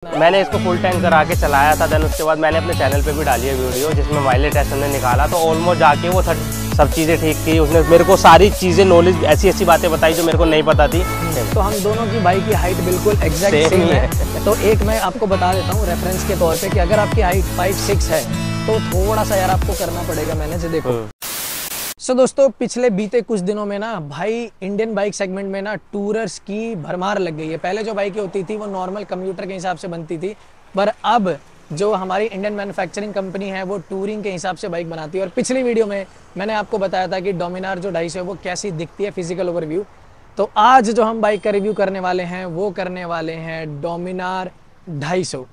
मैंने इसको full tank करा के चलाया था। देन उसके बाद मैंने अपने चैनल पे भी डाली है वीडियो जिसमें माइलेज टेस्ट हमने निकाला, तो ऑलमोस्ट जाके वो सब चीज़ें ठीक थी। उसने मेरे को सारी चीज़ें नॉलेज ऐसी बातें बताई जो मेरे को नहीं पता थी। तो हम दोनों की बाइक की हाइट बिल्कुल एग्जैक्ट सेम है। तो एक मैं आपको बता देता हूँ रेफरेंस के तौर पे कि अगर आपकी हाइट 5'6" है तो थोड़ा सा यार आपको करना पड़ेगा मैनेज। देखो सो दोस्तों, पिछले बीते कुछ दिनों में ना भाई इंडियन बाइक सेगमेंट में ना टूरर्स की भरमार लग गई है। पहले जो बाइकें होती थी वो नॉर्मल कंप्यूटर के हिसाब से बनती थी, पर अब जो हमारी इंडियन मैन्युफैक्चरिंग कंपनी है वो टूरिंग के हिसाब से बाइक बनाती है। और पिछली वीडियो में मैंने आपको बताया था कि डोमिनार जो 250 है वो कैसी दिखती है, फिजिकल ओवरव्यू। तो आज जो हम बाइक का रिव्यू करने वाले हैं वो करने वाले हैं डोमिनार 250।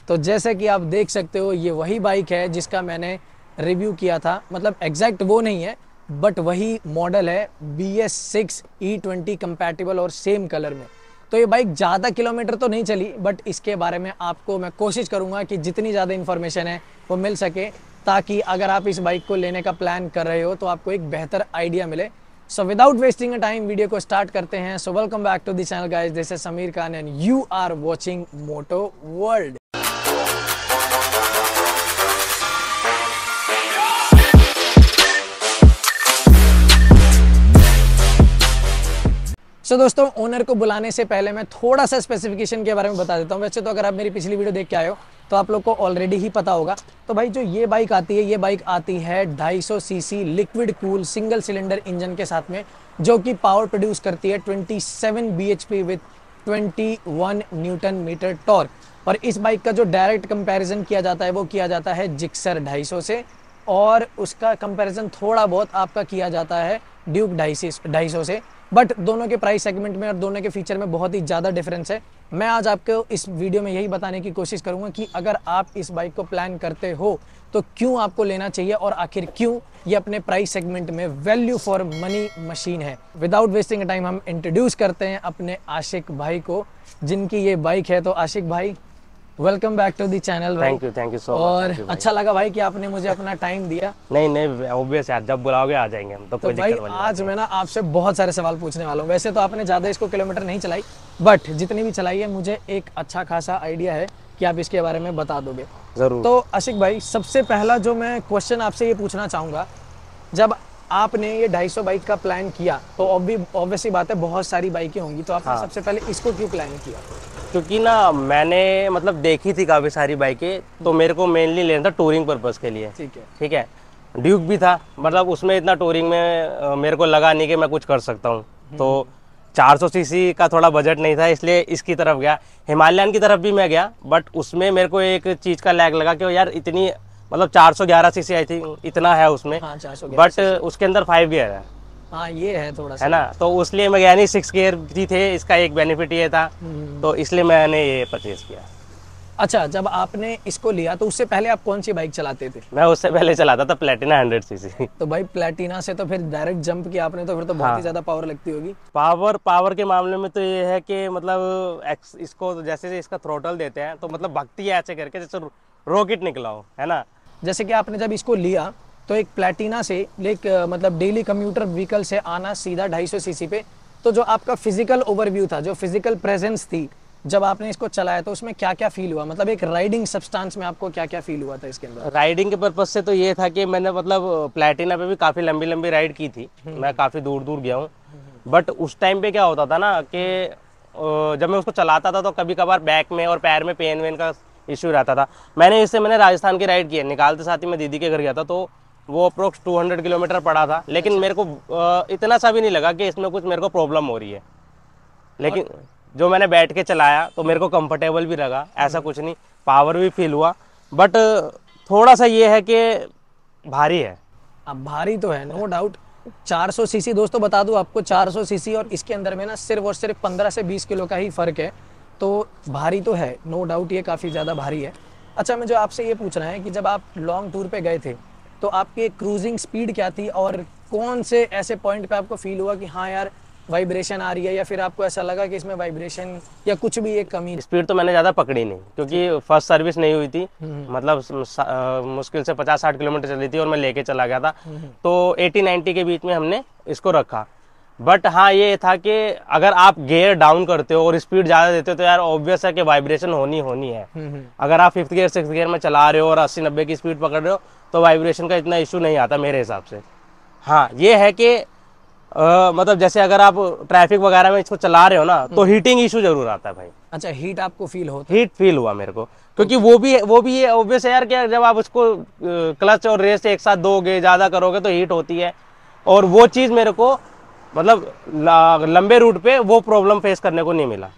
तो जैसे कि आप देख सकते हो ये वही बाइक है जिसका मैंने रिव्यू किया था, मतलब एग्जैक्ट वो नहीं है बट वही मॉडल है BS6 E20 कंपैटिबल और सेम कलर में। तो ये बाइक ज़्यादा किलोमीटर तो नहीं चली, बट इसके बारे में आपको मैं कोशिश करूंगा कि जितनी ज़्यादा इन्फॉर्मेशन है वो मिल सके, ताकि अगर आप इस बाइक को लेने का प्लान कर रहे हो तो आपको एक बेहतर आइडिया मिले। So without wasting a time video को स्टार्ट करते हैं। So welcome back to the channel guys, this is Sameer Khan and you are watching Moto World. तो दोस्तों, ओनर को बुलाने से पहले मैं थोड़ा सा स्पेसिफिकेशन के बारे में बता देता हूँ। वैसे तो अगर आप मेरी पिछली वीडियो देख के आए हो तो आप लोग को ऑलरेडी ही पता होगा। तो भाई जो ये बाइक आती है, ये बाइक आती है 250 CC liquid cool single cylinder engine के साथ में, जो कि पावर प्रोड्यूस करती है 27 bhp with 21 newton metre torque. और इस बाइक का जो डायरेक्ट कंपैरिजन किया जाता है वो किया जाता है जिक्सर 250 से, और उसका कंपैरिजन थोड़ा बहुत आपका किया जाता है ड्यूक 250 से। बट दोनों के प्राइस सेगमेंट में और दोनों के फीचर में बहुत ही ज़्यादा डिफरेंस है। मैं आज आपको इस वीडियो में यही बताने की कोशिश करूंगा कि अगर आप इस बाइक को प्लान करते हो तो क्यों आपको लेना चाहिए और आखिर क्यों ये अपने प्राइस सेगमेंट में वैल्यू फॉर मनी मशीन है। विदाउट वेस्टिंग टाइम हम इंट्रोड्यूस करते हैं अपने आशिक भाई को, जिनकी ये बाइक है। तो आशिक भाई, welcome back to the channel. Thank you so much. और अच्छा लगा भाई कि आपने मुझे अपना टाइम दिया। नहीं ऑब्वियस यार, जब बुलाओगे आ जाएंगे हम। तो कोई भाई दिक्कत वाली आज मैं ना आपसे बहुत सारे सवाल पूछने वाला हूँ। वैसे तो आपने ज़्यादा इसको किलोमीटर नहीं चलाई, बट जितनी भी चलाई है मुझे एक अच्छा खासा आइडिया है कि आप इसके बारे में बता दोगे जरूर। तो आशिक भाई, सबसे पहला जो मैं क्वेश्चन आपसे ये पूछना चाहूँगा, जब आपने ये 250 बाइक का प्लान किया तो ऑब्वियसली बात है बहुत सारी बाइकें होंगी, तो आपने सबसे पहले इसको क्यों प्लान किया? क्योंकि ना मैंने मतलब देखी थी काफ़ी सारी बाइकें, तो मेरे को मेनली लेना था टूरिंग पर्पस के लिए। ठीक है। ड्यूक भी था, मतलब उसमें इतना टूरिंग में मेरे को लगा नहीं कि मैं कुछ कर सकता हूँ। तो 400 सीसी का थोड़ा बजट नहीं था, इसलिए इसकी तरफ गया। हिमालयन की तरफ भी मैं गया, बट उसमें मेरे को एक चीज़ का लैग लगा कि यार इतनी मतलब 411 सीसी आई थी, इतना है उसमें। हाँ, 411 बट उसके अंदर 5 गियर है। हाँ, ये है थोड़ा सा, है ना। तो उसलिए मैं गया नहीं, 6 गियर भी थे। इसका एक बेनिफिट ये था, तो इसलिए मैंने ये परचेज किया। अच्छा, जब आपने इसको लिया तो उससे पहले आप कौन सी बाइक चलाते थे? मैं उससे पहले चलाता था प्लेटिना 100 सीसी। तो भाई प्लेटिना से तो फिर डायरेक्ट जंप किया आपने, तो फिर तो बहुत ही ज्यादा पावर लगती होगी। पावर के मामले में तो ये है कि मतलब इसको जैसे इसका थ्रोटल देते हैं तो मतलब भगती है ऐसे करके जैसे रॉकेट निकला हो, है ना। जैसे कि आपने जब इसको लिया तो एक प्लेटिना से एक मतलब डेली कम्यूटर व्हीकल से आना सीधा 250 सीसी पे, तो जो आपका फिजिकल ओवरव्यू था, जो फिजिकल प्रेजेंस थी जब आपने इसको चलाया, तो उसमें क्या क्या फील हुआ? मतलब एक राइडिंग सब्सटेंस में आपको क्या क्या फील हुआ था इसके अंदर? राइडिंग के पर्पज से तो ये था कि मैंने मतलब प्लेटिना पे भी काफ़ी लंबी राइड की थी। मैं काफ़ी दूर गया हूँ। बट उस टाइम पे क्या होता था ना कि जब मैं उसको चलाता था तो कभी कभार बैक में और पैर में पेन वेन का इश्यू रहता था। मैंने राजस्थान की राइड की है, निकालते साथ ही मैं दीदी के घर गया था, तो वो अप्रोक्स 200 किलोमीटर पड़ा था। लेकिन मेरे को इतना सा भी नहीं लगा कि इसमें कुछ मेरे को प्रॉब्लम हो रही है। लेकिन जो मैंने बैठ के चलाया तो मेरे को कंफर्टेबल भी लगा, ऐसा कुछ नहीं। पावर भी फील हुआ, बट थोड़ा सा ये है कि भारी है। अब भारी तो है, नो डाउट। 400 सीसी दोस्तों, बता दूं आपको, 400 सीसी और इसके अंदर में ना सिर्फ और सिर्फ 15 से 20 किलो का ही फ़र्क है। तो भारी तो है, नो डाउट, ये काफ़ी ज़्यादा भारी है। अच्छा, मुझे आपसे ये पूछना है कि जब आप लॉन्ग टूर पे गए थे तो आपकी क्रूजिंग स्पीड क्या थी, और कौन से ऐसे पॉइंट पे आपको फील हुआ कि हाँ यार वाइब्रेशन आ रही है, या फिर आपको ऐसा लगा कि इसमें वाइब्रेशन या कुछ भी एक कमी? स्पीड तो मैंने ज़्यादा पकड़ी नहीं, क्योंकि फर्स्ट सर्विस नहीं हुई थी। मतलब मुश्किल से 50-60 किलोमीटर चली थी और मैं लेके चला गया था। तो 80-90 के बीच में हमने इसको रखा। बट हाँ ये था कि अगर आप गियर डाउन करते हो और स्पीड ज़्यादा देते हो तो यार ऑब्वियस है कि वाइब्रेशन होनी है। अगर आप 5th गियर 6th गियर में चला रहे हो और 80-90 की स्पीड पकड़ रहे हो तो वाइब्रेशन का इतना इशू नहीं आता मेरे हिसाब से। हाँ ये है कि मतलब जैसे अगर आप ट्रैफिक वगैरह में इसको चला रहे हो ना तो हीटिंग इशू जरूर आता है भाई। अच्छा, हीट आपको फील होता हीट फील हुआ मेरे को, क्योंकि वो भी ये ऑब्वियस है यार कि जब आप उसको क्लच और रेस एक साथ दोगे, ज़्यादा करोगे तो हीट होती है। और वो चीज़ मेरे को मतलब लंबे रूट पे वो प्रॉब्लम फेस करने को नहीं मिला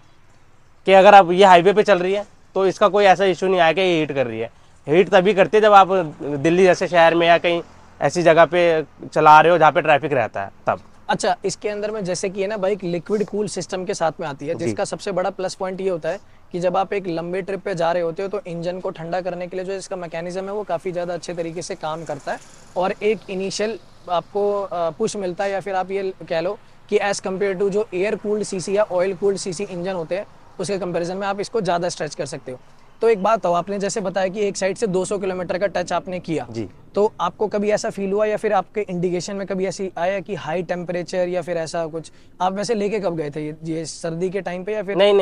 कि अगर आप ये हाईवे पे चल रही है तो इसका कोई ऐसा इशू नहीं आया कि ये हीट कर रही है। हीट तभी करती है जब आप दिल्ली जैसे शहर में या कहीं ऐसी जगह पे चला रहे हो जहाँ पे ट्रैफिक रहता है तब। अच्छा, इसके अंदर में जैसे कि है ना बाइक लिक्विड कूल सिस्टम के साथ में आती है, जिसका सबसे बड़ा प्लस पॉइंट ये होता है कि जब आप एक लंबे ट्रिप पे जा रहे होते हो तो इंजन को ठंडा करने के लिए जो इसका मैकेनिज्म है वो काफ़ी ज़्यादा अच्छे तरीके से काम करता है और एक इनिशियल आपको पुश मिलता है, या फिर आप ये कह लो कि एज़ कम्पेयर टू जो एयर कूल्ड सीसी या ऑयल कूल्ड सीसी इंजन होते हैं उसके कंपैरिजन में आप इसको ज़्यादा स्ट्रेच कर सकते हो। तो एक बात हो, आपने जैसे बताया कि एक साइड से 200 किलोमीटर का टच आपने किया जी, तो आपको कभी ऐसा फील हुआ या फिर आपके इंडिकेशन में कभी ऐसी आया कि हाई टेम्परेचर या फिर ऐसा कुछ? आप वैसे लेके कब गए थे ये सर्दी के टाइम पे या फिर? नहीं,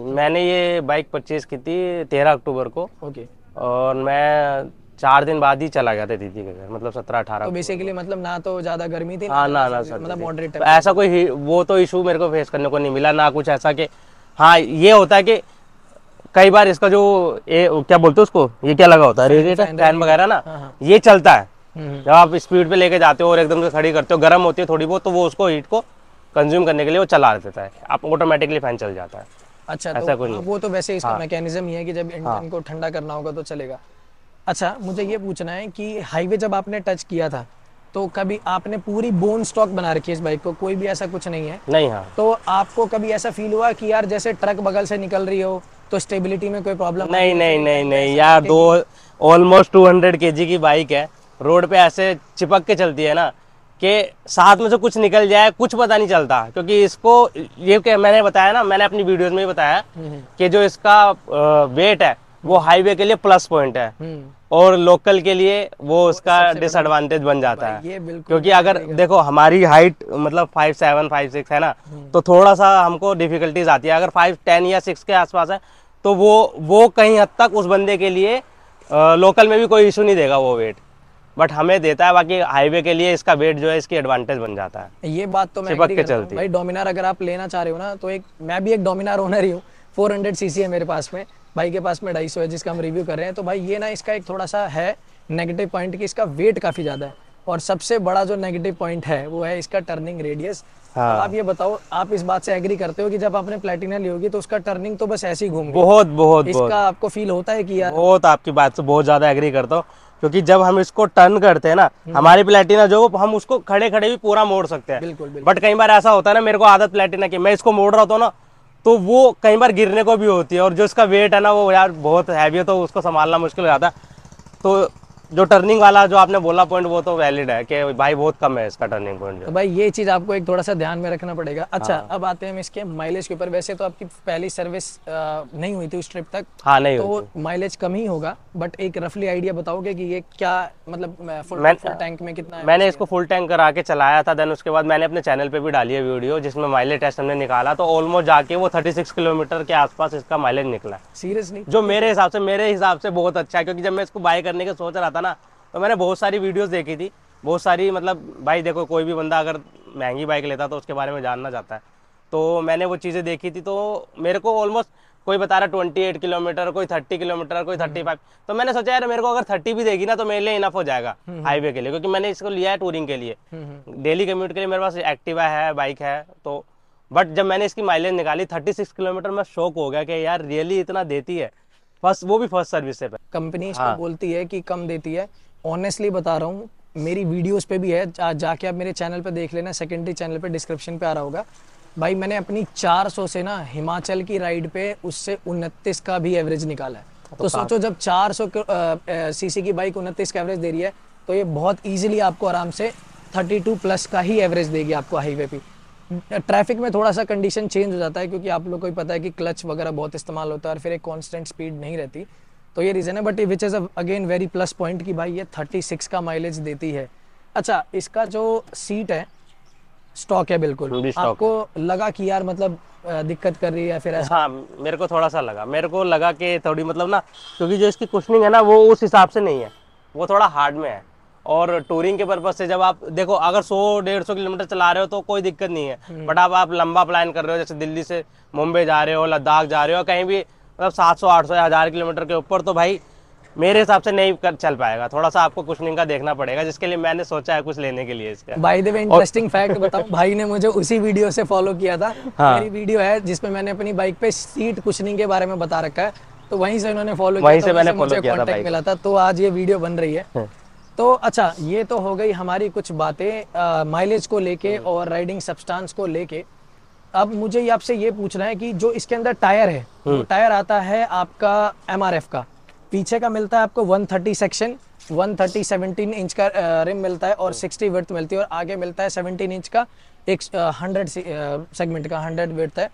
मैंने ये बाइक परचेज की थी 13 अक्टूबर को। ओके। और मैं 4 दिन बाद ही चला गया था दीदी के घर, मतलब 17-18 तो बेसिकली मतलब ना तो ज्यादा गर्मी थी हाँ ना मतलब मॉडरेट तो ऐसा कोई वो तो इशू मेरे को फेस करने को नहीं मिला ना कुछ ऐसा कि हाँ ये होता है कि कई बार इसका जो क्या बोलते हैं उसको, ये क्या लगा होता है रेडिएटर फैन वगैरह ना, ये चलता है जब आप स्पीड पे लेके जाते हो और एकदम से खड़ी करते हो, गर्म होती है थोड़ी बहुत तो वो उसको हीट को कंज्यूम करने के लिए वो चला देता है, आप ऑटोमेटिकली फैन चल जाता है। अच्छा, ऐसा तो वो तो वैसे इसका मैकेनिज्म ही है कि जब इंजन को ठंडा करना होगा तो चलेगा। अच्छा, मुझे ये पूछना है कि हाईवे जब आपने टच किया था तो कभी आपने पूरी बोन स्टॉक बना रखी है इस बाइक को, कोई भी ऐसा कुछ नहीं है? नहीं। हाँ, तो आपको कभी ऐसा फील हुआ कि यार जैसे ट्रक बगल से निकल रही हो तो स्टेबिलिटी में कोई प्रॉब्लम? नहीं यार, दो ऑलमोस्ट 200 kg की बाइक है, रोड पे ऐसे चिपक के चलती है ना कि साथ में से कुछ निकल जाए कुछ पता नहीं चलता। क्योंकि इसको ये क्या मैंने बताया ना, मैंने अपनी वीडियोस में भी बताया कि जो इसका वेट है वो हाईवे के लिए प्लस पॉइंट है और लोकल के लिए वो उसका डिसएडवांटेज बन जाता है। क्योंकि अगर देखो हमारी हाइट मतलब 5'7", 5'6" है ना, तो थोड़ा सा हमको डिफिकल्टीज आती है। अगर 5'10" या 6 के आसपास है तो वो कहीं हद तक उस बंदे के लिए लोकल में भी कोई इशू नहीं देगा वो वेट, बट हमें देता है। बाकी हाईवे के लिए इसका वेट जो है इसकी एडवांटेज बन जाता है। ये बात तो मैं चिपक के चलती है भाई। डोमिनार अगर आप लेना चाह रहे हो ना तो मैं भी एक डोमिनार ओनर ही हूँ, 400 सीसी है मेरे पास में, भाई के पास में 250 है जिसका हम रिव्यू कर रहे हैं। तो भाई ये ना इसका एक थोड़ा सा है नेगेटिव पॉइंट कि इसका वेट काफ़ी ज़्यादा है, और सबसे बड़ा जो नेगेटिव पॉइंट है वो है इसका टर्निंग रेडियस। हाँ। आप ये बताओ, आप इस बात से एग्री करते हो कि जब आपने प्लैटिना ली होगी तो उसका टर्निंग तो बस ऐसे ही घूम बहुत इसका आपको फील होता है कि यार? बहुत, आपकी बात से बहुत ज़्यादा एग्री करता हूँ। क्योंकि जब हम इसको टर्न करते हैं ना, हमारी प्लैटिना जो हम उसको खड़े खड़े भी पूरा मोड़ सकते हैं। बिल्कुल। बट कई बार ऐसा होता है ना, मेरे को आदत प्लैटिना की, मैं इसको मोड़ रहा होता हूँ ना तो वो कई बार गिरने को भी होती है, और जो इसका वेट है ना वो यार बहुत हैवी है तो उसको संभालना मुश्किल हो जाता है। तो जो टर्निंग वाला जो आपने बोला पॉइंट वो तो वैलिड है कि भाई बहुत कम है इसका टर्निंग पॉइंट। तो भाई ये चीज आपको एक थोड़ा सा ध्यान में रखना पड़ेगा। अच्छा, अब आते हैं हम इसके माइलेज के ऊपर। वैसे तो आपकी पहली सर्विस नहीं हुई थी उस ट्रिप तक, हाँ नहीं तो माइलेज कम ही होगा, बट एक रफली आइडिया बताओगे कि ये क्या मतलब फुल टैंक में कितना है? मैंने इसको फुल टैंक करा के चलाया था, देन उसके बाद मैंने अपने चैनल पे भी डाली है वीडियो जिसमें माइलेज टेस्ट हमने निकाला, तो ऑलमोस्ट जाके वो 36 किलोमीटर के आसपास इसका माइलेज निकला। सीरियसली? जो मेरे हिसाब से बहुत अच्छा है। क्योंकि जब मैं इसको बाय करने का सोच रहा था ना तो मैंने बहुत सारी वीडियोस देखी थी, बहुत सारी मतलब भाई देखो कोई भी बंदा अगर महंगी बाइक लेता तो उसके बारे में जानना चाहता है, तो मैंने वो चीज़ें देखी थी। तो मेरे को ऑलमोस्ट कोई बता रहा 28 किलोमीटर, कोई 30 किलोमीटर, कोई 35, तो मैंने सोचा यार मेरे को अगर 30 भी देगी ना तो मेरे लिए इनफ हो जाएगा हाईवे के लिए। क्योंकि मैंने इसको लिया है टूरिंग के लिए, डेली कम्यूट के लिए मेरे पास एक्टिवा है, बाइक है। तो बट जब मैंने इसकी माइलेज निकाली 36 किलोमीटर, मैं शॉक हो गया कि यार रियली इतना देती है, वो भी फर्स्ट सर्विस से। कंपनी इसको बोलती है कि कम देती है, ऑनेस्टली बता रहा हूँ, मेरी वीडियोस पे भी है, जाके आप मेरे चैनल पे देख लेना, सेकेंडरी चैनल पे डिस्क्रिप्शन पे आ रहा होगा भाई। मैंने अपनी 400 से ना हिमाचल की राइड पे उससे 29 का भी एवरेज निकाला है। तो सोचो जब 400 सीसी की बाइक 29 का एवरेज दे रही है तो ये बहुत ईजिली आपको आराम से 32 प्लस का ही एवरेज देगी आपको हाईवे पे। ट्रैफिक में थोड़ा सा कंडीशन चेंज हो जाता है क्योंकि आप लोग को पता है कि क्लच वगैरह बहुत इस्तेमाल होता है और फिर एक कॉन्स्टेंट स्पीड नहीं रहती, तो ये रीज़न है। But which is again very plus point कि भाई ये 36 का माइलेज देती है। अच्छा, इसका जो सीट है स्टॉक है बिल्कुल। भी स्टॉक आपको लगा कि यार मतलब दिक्कत कर रही है फिर ऐसा? हाँ, मेरे को थोड़ा सा लगा, मेरे को लगा कि थोड़ी मतलब ना, क्योंकि जो इसकी कुशनिंग है ना वो उस हिसाब से नहीं है, वो थोड़ा हार्ड में है। और टूरिंग के पर्पज से जब आप देखो, अगर 100-150 किलोमीटर चला रहे हो तो कोई दिक्कत नहीं है, बट आप लंबा प्लान कर रहे हो, जैसे दिल्ली से मुंबई जा रहे हो, लद्दाख जा रहे हो, कहीं भी मतलब 700-800 या 1000 किलोमीटर के ऊपर, तो भाई मेरे हिसाब से नहीं चल पाएगा। थोड़ा सा आपको कुशनिंग का देखना पड़ेगा, जिसके लिए मैंने सोचा है कुछ लेने के लिए इसका। By the way interesting fact बताऊं, भाई ने मुझे उसी वीडियो से फॉलो किया था। हाँ। मेरी वीडियो है जिसमें मैंने अपनी बाइक पे सीट कुशनिंग के बारे में बता रखा है, तो वहीं से उन्होंने फॉलो किया, वहीं से तो मैंने मुझे follow किया था कांटेक्ट बाइक मिला था, तो आज ये वीडियो बन रही है। तो अच्छा, ये तो हो गई हमारी कुछ बातें माइलेज को लेके और राइडिंग सब्सटेंस को लेके। अब मुझे ये आपसे ये पूछना है कि जो इसके अंदर टायर है, वो टायर आता है आपका MRF का, पीछे का मिलता है आपको 130 सेक्शन, 130 17 इंच का रिम मिलता है और 60 विड्थ मिलती है, और आगे मिलता है 17 इंच का एक 100 सेगमेंट का 100 विड्थ है।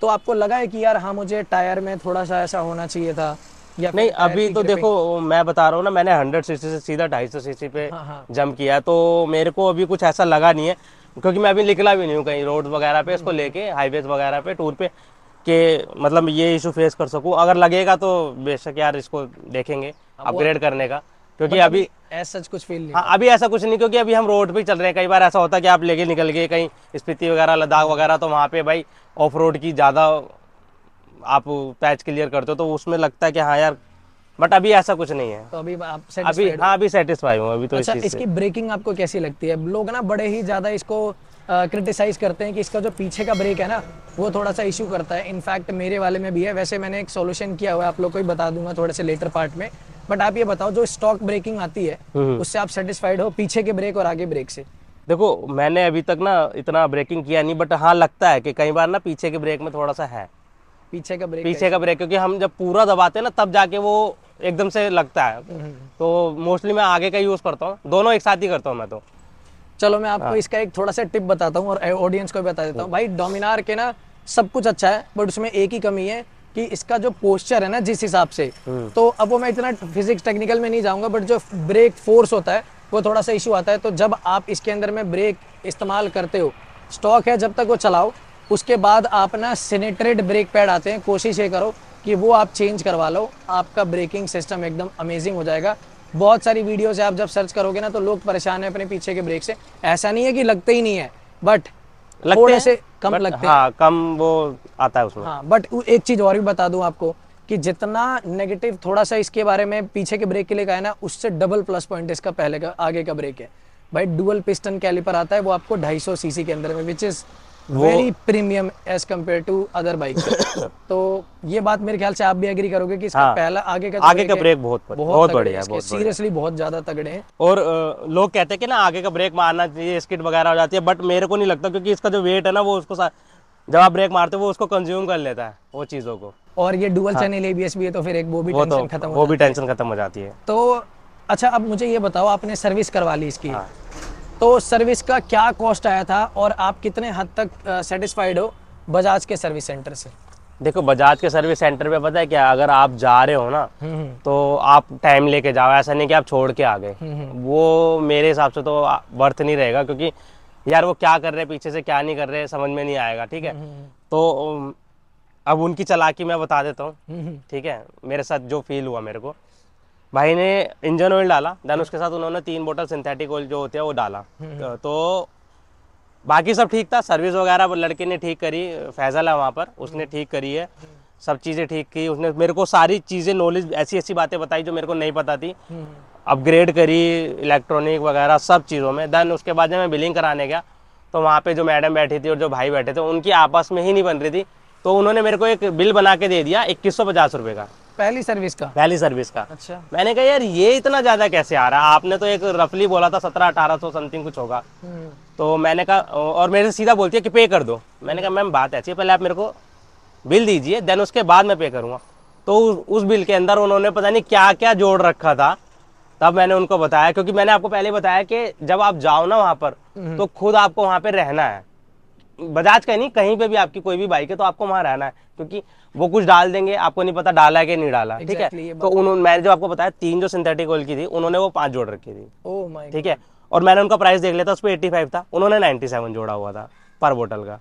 तो आपको लगा है कि यार हाँ मुझे टायर में थोड़ा सा ऐसा होना चाहिए था, या नहीं, टायर अभी की तो ग्रिपिंग? देखो मैं बता रहा हूँ ना, मैंने 100 सीसी से सीधा 250 सीसी पे हाँ। जंप किया, तो मेरे को अभी कुछ ऐसा लगा नहीं है, क्योंकि मैं अभी निकला भी नहीं हूँ कहीं रोड वगैरह पे इसको लेके, हाईवेज वगैरह पे टूर पे, कि मतलब ये इशू फेस कर सकूँ। अगर लगेगा तो बेशक यार इसको देखेंगे अपग्रेड करने का, क्योंकि अभी ऐसा कुछ फील नहीं। हाँ, अभी ऐसा कुछ नहीं, क्योंकि अभी हम रोड पे ही चल रहे हैं। कई बार ऐसा होता है कि आप लेके निकल गए कहीं स्पीति वगैरह, लद्दाख वगैरह, तो वहाँ पे भाई ऑफ रोड की ज़्यादा आप पैच क्लियर करते हो, तो उसमें लगता है कि हाँ यार, बट अभी ऐसा कुछ नहीं है। तो अभी आप अभी satisfied हो? हाँ, अभी सेटिस्फाई हूँ अभी तो इस अच्छा, चीज़ से। इसकी ब्रेकिंग आपको कैसी लगती है? लोग ना बड़े ही ज़्यादा इसको क्रिटिसाइज करते हैं कि इसका जो पीछे का ब्रेक है ना, वो थोड़ा सा इशू करता है। इनफैक्ट मेरे वाले में भी है। वैसे मैंने एक सॉल्यूशन किया हुआ है, आप लोग को ही बता दूंगा थोड़े से लेटर पार्ट में। बट आप ये बताओ, जो स्टॉक ब्रेकिंग आती है उससे आप सेटिस्फाइड हो, पीछे के ब्रेक और आगे ब्रेक से? देखो, मैंने अभी तक ना इतना ब्रेकिंग किया नहीं, बट हाँ लगता है कि कई बार ना पीछे के ब्रेक में थोड़ा सा है, पीछे का ब्रेक पीछे का ब्रेक, क्योंकि हम जब पूरा दबाते हैं ना तब जाके वो एकदम से लगता है। तो मोस्टली मैं आगे का यूज़ करता हूँ, दोनों एक साथ ही करता हूँ मैं तो। चलो मैं आपको इसका एक थोड़ा सा टिप बताता हूँ और ऑडियंस को भी बता देता हूँ। भाई डोमिनार के ना सब कुछ अच्छा है, बट उसमें एक ही कमी है कि इसका जो पोस्चर है ना जिस हिसाब से, तो अब वो मैं इतना फिजिक्स टेक्निकल में नहीं जाऊंगा, बट जो ब्रेक फोर्स होता है वो थोड़ा सा इशू आता है। तो जब आप इसके अंदर में ब्रेक इस्तेमाल करते हो, स्टॉक है जब तक वो चलाओ, उसके बाद आप ना सिनेट्रेड ब्रेक पैड आते हैं, कोशिश ये करो कि वो आप चेंज करवा लो, आपका ब्रेकिंग सिस्टम एकदम अमेजिंग हो जाएगा। बहुत सारी वीडियोस है, आप जब सर्च करोगे ना तो लोग परेशान है अपने पीछे के ब्रेक से। ऐसा नहीं है कि लगते ही नहीं है, बट थोड़े से कम लगते हैं। हाँ, कम वो आता है उसमें। हाँ, बट एक चीज और भी बता दूं आपको कि जितना नेगेटिव थोड़ा सा इसके बारे में पीछे के ब्रेक के लिए कहा है ना, उससे डबल प्लस पॉइंट इसका पहले का आगे का ब्रेक है। भाई डुअल पिस्टन कैलिपर आता है, वो आपको 250 सीसी के अंदर में, which is very premium as compare to other bike. तो ये बात मेरे ख्याल से आप भी एग्री करोगे कि इसका पहला आगे का ब्रेक बहुत बढ़िया है, सीरियसली बहुत ज्यादा तगड़े हैं। और लोग कहते हैं कि ना आगे का ब्रेक मारना चाहिए, स्किड वगैरह हो जाती है, बट मेरे को नहीं लगता, क्योंकि इसका जो वेट है ना वो उसको जब आप ब्रेक मारते हो वो उसको कंज्यूम कर लेता है वो चीज़ों को। और ये डुअल चैनल ABS भी है, तो फिर एक वो भी टेंशन खत्म वो भी टेंशन खत्म हो जाती है। तो अच्छा, अब मुझे ये बताओ, आपने सर्विस करवा ली इसकी, तो सर्विस का क्या कॉस्ट आया था और आप कितने हद तक सेटिस्फाइड हो बजाज के सर्विस सेंटर से? देखो, बजाज के सर्विस सेंटर पे पता है क्या, अगर आप जा रहे हो ना तो आप टाइम लेके जाओ, ऐसा नहीं कि आप छोड़ के आ गए। वो मेरे हिसाब से तो वर्थ नहीं रहेगा, क्योंकि यार वो क्या कर रहे हैं पीछे से, क्या नहीं कर रहे हैं, समझ में नहीं आएगा। ठीक है, तो अब उनकी चालाकी मैं बता देता हूँ। ठीक है, मेरे साथ जो फील हुआ, मेरे को भाई ने इंजन ऑयल डाला, देन उसके साथ उन्होंने 3 बोतल सिंथेटिक ऑयल जो होते हैं वो डाला, तो बाकी सब ठीक था। सर्विस वगैरह लड़के ने ठीक करी, फैजल है वहाँ पर, उसने ठीक करी है, सब चीज़ें ठीक की उसने। मेरे को सारी चीज़ें नॉलेज, ऐसी ऐसी बातें बताई जो मेरे को नहीं पता थी, अपग्रेड करी इलेक्ट्रॉनिक वगैरह सब चीज़ों में। देन उसके बाद जब मैं बिलिंग कराने गया तो वहाँ पे जो मैडम बैठी थी और जो भाई बैठे थे, उनकी आपस में ही नहीं बन रही थी, तो उन्होंने मेरे को एक बिल बना के दे दिया 2150 रुपये का, पहली सर्विस का। अच्छा, मैंने कहा यार ये इतना ज़्यादा कैसे आ रहा है, आपने तो एक रफली बोला था 1700-1800 समथिंग कुछ होगा। तो मैंने कहा, और मेरे से सीधा बोलती है कि पे कर दो। मैंने कहा मैम बात ऐसी है, पहले आप मेरे को बिल दीजिए, देन उसके बाद मैं पे करूँगा। तो उस बिल के अंदर उन्होंने पता नहीं क्या क्या जोड़ रखा था, तब मैंने उनको बताया, क्योंकि मैंने आपको पहले बताया कि जब आप जाओ ना वहाँ पर तो खुद आपको वहाँ पर रहना है। बजाज का नहीं, कहीं पे भी आपकी कोई भी बाइक है तो आपको वहाँ रहना है, क्योंकि वो कुछ डाल देंगे, आपको नहीं पता डाला है कि नहीं डाला। ठीक है, तो उन्होंने, मैंने जो आपको बताया 3 जो सिंथेटिक ऑयल की थी, उन्होंने वो 5 जोड़ रखी थी। ठीक है, और मैंने उनका प्राइस देख लिया था, उस पर 85 था, उन्होंने 97 जोड़ा हुआ था पर बोतल का।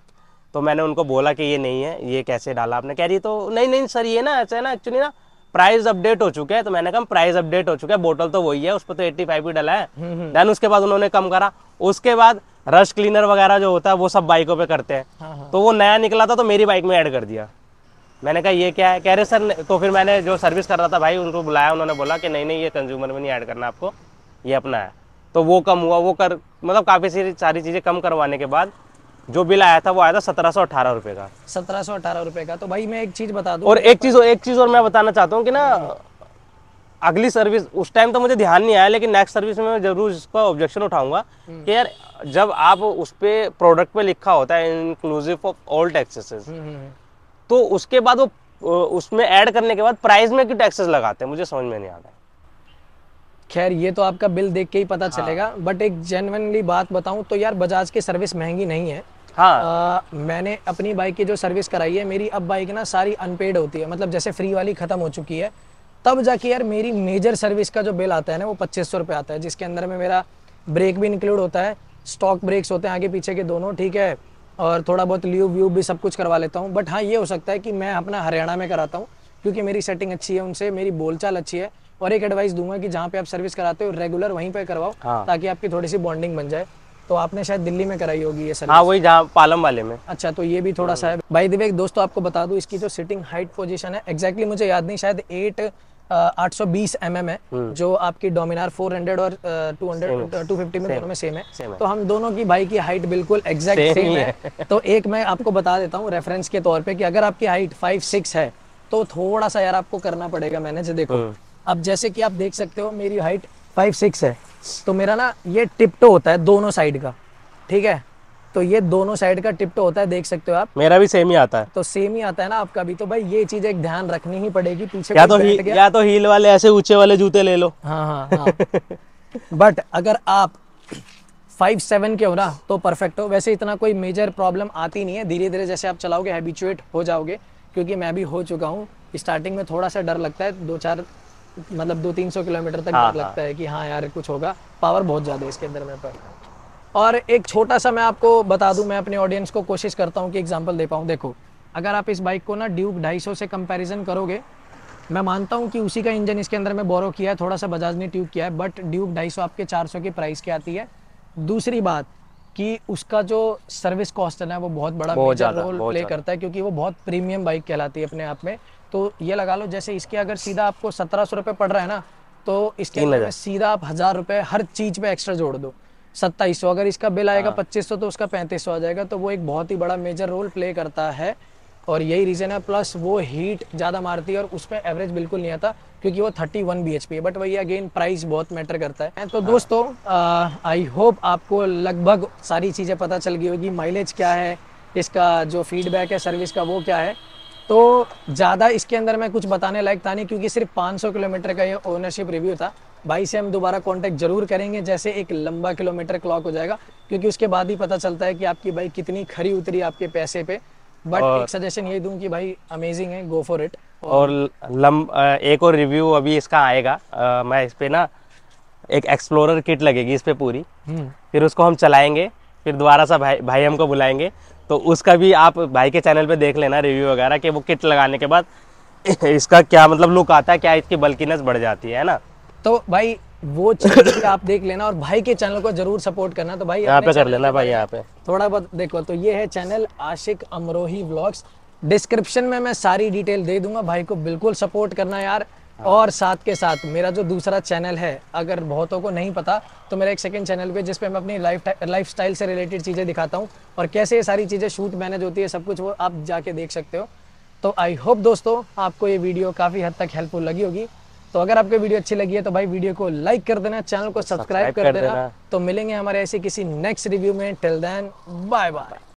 तो मैंने उनको बोला कि ये नहीं है, ये कैसे डाला आपने? कह रही तो नहीं सर ये ना ऐसा है ना, एक्चुअली ना प्राइस अपडेट हो चुके हैं। तो मैंने कहा प्राइस अपडेट हो चुका है, बोतल तो वही है, उस पर तो 85 ही डला है। देन उसके बाद उन्होंने कम करा। उसके बाद रश क्लीनर वगैरह जो होता है वो सब बाइकों पे करते हैं, तो वो नया निकला था तो मेरी बाइक में ऐड कर दिया। मैंने कहा ये क्या है? कह रहे सर, तो फिर मैंने जो सर्विस कर रहा था भाई उनको बुलाया, उन्होंने बोला कि नहीं ये कंज्यूमर में नहीं ऐड करना आपको, ये अपना है। तो वो कम हुआ, वो कर मतलब काफ़ी सारी चीज़ें कम करवाने के बाद जो बिल आया था वो आया था 1718 रुपये का। 1718 रुपये का। तो भाई मैं एक चीज़ बता दूं, और एक चीज़ और मैं बताना चाहता हूँ कि ना अगली सर्विस उस टाइम तो मुझे ध्यान नहीं आया, लेकिन नेक्स्ट सर्विस में मैं जरूर इसका ऑब्जेक्शन उठाऊंगा कि यार जब आप उस पे प्रोडक्ट पे लिखा होता है इंक्लूसिव ऑफ ऑल टैक्सेस, तो उसके बाद वो उसमें ऐड करने के बाद प्राइस में क्यों टैक्सेस लगाते हैं, मुझे समझ में नहीं आता। खैर ये तो आपका बिल देख के ही पता चलेगा। बट एक जेन्युइनली बात बताऊं तो यार बजाज की सर्विस महंगी नहीं है। हाँ। मैंने अपनी बाइक की जो सर्विस कराई है, मेरी अब बाइक ना सारी अनपेड होती है, मतलब जैसे फ्री वाली खत्म हो चुकी है, तब जाके यार मेरी मेजर सर्विस का जो बिल आता है ना वो 2500 रुपये आता है, जिसके अंदर में मेरा ब्रेक भी इंक्लूड होता है, स्टॉक ब्रेक्स होते हैं आगे पीछे के दोनों, ठीक है, और थोड़ा बहुत ल्यूब व्यूब भी सब कुछ करवा लेता हूँ। बट हाँ ये हो सकता है कि मैं अपना हरियाणा में कराता हूँ, क्योंकि मेरी सेटिंग अच्छी है, उनसे मेरी बोलचाल अच्छी है। और एक एडवाइस दूंगा कि जहाँ पे आप सर्विस कराते हो रेगुलर वहीं पे करवाओ, ताकि आपकी थोड़ी सी बॉन्डिंग बन जाए। तो आपने शायद दिल्ली में कराई होगी ये सर्विस? हाँ वही जहाँ पालम वाले में। अच्छा, तो ये भी थोड़ा सा है। बाय द वे दोस्तों आपको बता दूं, इसकी जो सिटिंग हाइट पोजीशन है एग्जैक्टली मुझे याद नहीं, शायद 820 mm है, जो आपकी डोमिनार 400 और 250 में दोनों में सेम है। तो हम दोनों की बाइक की हाइट बिल्कुल एग्जैक्ट सेम है। तो एक मैं आपको बता देता हूँ रेफरेंस के तौर पे कि अगर आपकी हाइट 5'6" है तो थोड़ा सा यार आपको करना पड़ेगा मैनेज। देखो अब जैसे कि आप देख सकते हो मेरी हाइट 5'6" है, तो मेरा ना ये टिप्टो होता है दोनों साइड का, ठीक है, तो ये दोनों साइड का टिप्टो होता है, देख सकते हो आप। मेरा भी सेम ही आता है। तो सेम ही आता है ना आपका भी, तो भाई ये चीज एक ध्यान रखनी ही पड़ेगी। पीछे या तो हील वाले ऐसे ऊंचे वाले जूते ले लो। हाँ। बट अगर आप 5'7" के हो ना तो परफेक्ट हो। वैसे इतना कोई मेजर प्रॉब्लम आती नहीं है, धीरे धीरे जैसे आप चलाओगे हैबिचुएट हो जाओगे, क्योंकि मैं भी हो चुका हूँ। स्टार्टिंग में थोड़ा सा डर लगता है, 200-300 किलोमीटर तक डर लगता है कि हाँ यार कुछ होगा, पावर बहुत ज़्यादा है इसके अंदर में। पर और एक छोटा सा मैं आपको बता दूं, मैं अपने ऑडियंस को कोशिश करता हूं कि एग्जांपल दे पाऊं। देखो अगर आप इस बाइक को ना ड्यूक 250 से कंपैरिजन करोगे, मैं मानता हूं कि उसी का इंजन इसके अंदर में बोरो किया है, थोड़ा सा बजाज ने ट्यूब किया है, बट ड्यूक 250 आपके 400 की प्राइस की आती है। दूसरी बात कि उसका जो सर्विस कॉस्ट है ना वो बहुत बड़ा मेजर रोल प्ले करता है, क्योंकि वो बहुत प्रीमियम बाइक कहलाती है अपने आप में। तो ये लगा लो जैसे इसके अगर सीधा आपको 1700 रुपये पड़ रहा है ना, तो इसके अंदर सीधा आप 1000 रुपये हर चीज़ पे एक्स्ट्रा जोड़ दो, 2700। अगर इसका बिल आएगा 2500 तो उसका 3500 आ जाएगा। तो वो एक बहुत ही बड़ा मेजर रोल प्ले करता है, और यही रीज़न है। प्लस वो हीट ज़्यादा मारती है और उसमें एवरेज बिल्कुल नहीं आता, क्योंकि वो 31 bhp है। बट वही अगेन प्राइस बहुत मैटर करता है। तो दोस्तों आई होप आपको लगभग सारी चीज़ें पता चल गई होगी, माइलेज क्या है, इसका जो फीडबैक है सर्विस का वो क्या है। तो ज़्यादा इसके अंदर मैं कुछ बताने लायक था नहीं, क्योंकि सिर्फ 500 किलोमीटर का ये ओनरशिप रिव्यू था। भाई से हम दोबारा कांटेक्ट जरूर करेंगे जैसे एक लंबा किलोमीटर क्लॉक हो जाएगा, क्योंकि उसके बाद ही पता चलता है कि आपकी बाइक कितनी खरी उतरी आपके पैसे पे। बट एक सजेशन ये दूं कि भाई अमेजिंग है, गो फॉर इट। और एक और रिव्यू अभी इसका आएगा, मैं इस पे ना एक एक्सप्लोरर किट लगेगी इस पे पूरी, फिर उसको हम चलाएंगे, फिर दोबारा सा भाई हमको बुलाएंगे, तो उसका भी आप भाई के चैनल पे देख लेना रिव्यू वगैरह, कि वो किट लगाने के बाद इसका क्या मतलब लुक आता है, क्या इसकी बल्कीनेस बढ़ जाती है ना। तो भाई वो चीज आप देख लेना, और भाई के चैनल को जरूर सपोर्ट करना। तो भाई यहाँ पे कर लेना भाई, यहाँ पे थोड़ा बहुत देखो। तो ये है चैनल आशिक अमरोही व्लॉग्स, डिस्क्रिप्शन में मैं सारी डिटेल दे दूंगा, भाई को बिल्कुल सपोर्ट करना यार। और साथ के साथ मेरा जो दूसरा चैनल है, अगर बहुतों को नहीं पता तो मेरा एक सेकंड चैनल पे जिसपे मैं अपनी लाइफ स्टाइल से रिलेटेड चीज़ें दिखाता हूँ, और कैसे ये सारी चीज़ें शूट मैनेज होती है सब कुछ, वो आप जाके देख सकते हो। तो आई होप दोस्तों आपको ये वीडियो काफ़ी हद तक हेल्पफुल लगी होगी। तो अगर आपको वीडियो अच्छी लगी है तो भाई वीडियो को लाइक कर देना, चैनल को सब्सक्राइब कर देना। तो मिलेंगे हमारे ऐसे किसी नेक्स्ट रिव्यू में। Till then bye bye.